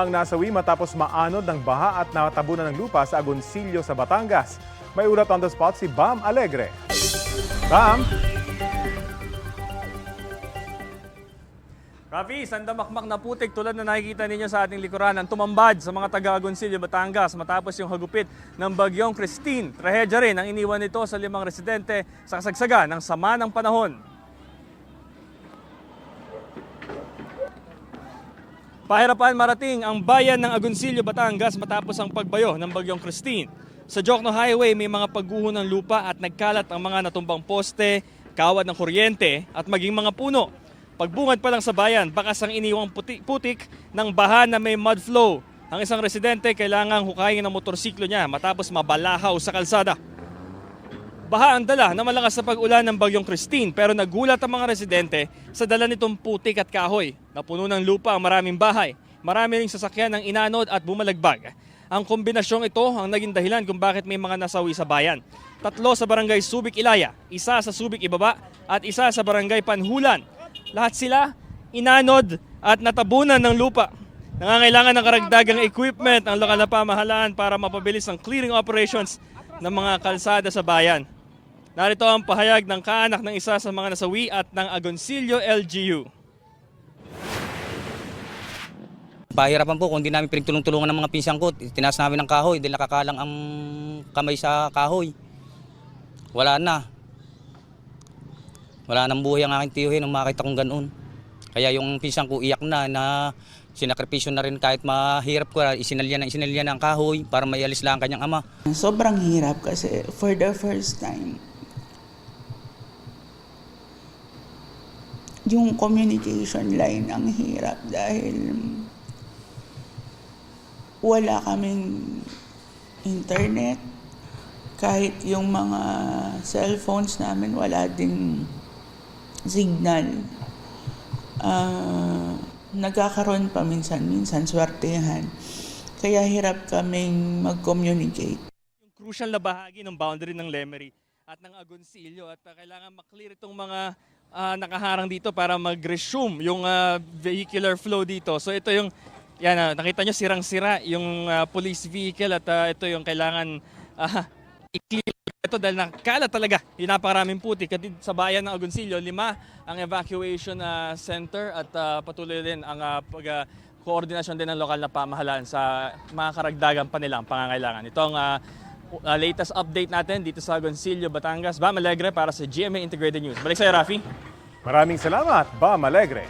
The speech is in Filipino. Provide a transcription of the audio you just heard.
ang nasawi matapos maanod ng baha at natabunan ng lupa sa Agoncillo sa Batangas. May ulat on the spot si Bam Alegre. Bam! Rafi, sandamakmak na putik tulad na nakikita ninyo sa ating likuran ang tumambad sa mga taga-Agoncillo, Batangas matapos yung hagupit ng bagyong Christine. Trahedya rin ang iniwan nito sa 5 residente sa kasagsagan ng sama ng panahon. Pahirapan marating ang bayan ng Agoncillo, Batangas matapos ang pagbayo ng bagyong Christine. Sa Jokno Highway may mga pagguho ng lupa at nagkalat ang mga natumbang poste, kawad ng kuryente at maging mga puno. Pagbungad pa lang sa bayan, bakas ang iniwang putik ng baha na may mud flow. Ang isang residente kailangang hukayin ang motorsiklo niya matapos mabalahaw sa kalsada. Baha ang dala na malakas sa pag-ulan ng bagyong Christine pero nagulat ang mga residente sa dala nitong putik at kahoy. Napuno ng lupa ang maraming bahay. Marami ring sasakyan ang inanod at bumalagbag. Ang kombinasyong ito ang naging dahilan kung bakit may mga nasawi sa bayan. 3 sa barangay Subic Ilaya, 1 sa Subic Ibaba at 1 sa barangay Panhulan. Lahat sila inanod at natabunan ng lupa. Nangangailangan ng karagdagang equipment ang lokal na pamahalaan para mapabilis ang clearing operations ng mga kalsada sa bayan. Narito ang pahayag ng kaanak ng isa sa mga nasawi at ng Agoncillo LGU. Pahirapan po kung hindi namin pinagtulong-tulungan ng mga pinsang ko. Tinaas namin ng kahoy, dahil nakakalang ang kamay sa kahoy. Wala na. Wala nang buhay ang aking tiyuhin nung makita kong ganoon. Kaya yung pinsang ko iyak na sinakripisyo na rin kahit mahirap ko. Isinalya ng kahoy para maialis lang ang kanyang ama. Sobrang hirap kasi for the first time, yung communication line ang hirap dahil wala kaming internet. Kahit yung mga cellphones namin wala ding signal. Nagkakaroon pa minsan swertehan. Kaya hirap kaming mag-communicate. Yung crucial na bahagi ng boundary ng Lemery at ng Agoncillo at kailangan maklear itong mga nakaharang dito para mag-resume yung vehicular flow dito. So ito yung, yan, nakita nyo sirang-sira yung police vehicle at ito yung kailangan i-clear ito dahil nakakalat talaga yung napakaraming putik. At sa bayan ng Agoncillo, 5 ang evacuation center at patuloy din ang koordinasyon din ng lokal na pamahalaan sa mga karagdagan pa nilang pangangailangan. Ito ang latest update natin dito sa Agoncillo, Batangas. Bam Alegre para sa GMA Integrated News. Balik sa'yo, Rafi. Maraming salamat, Bam Alegre.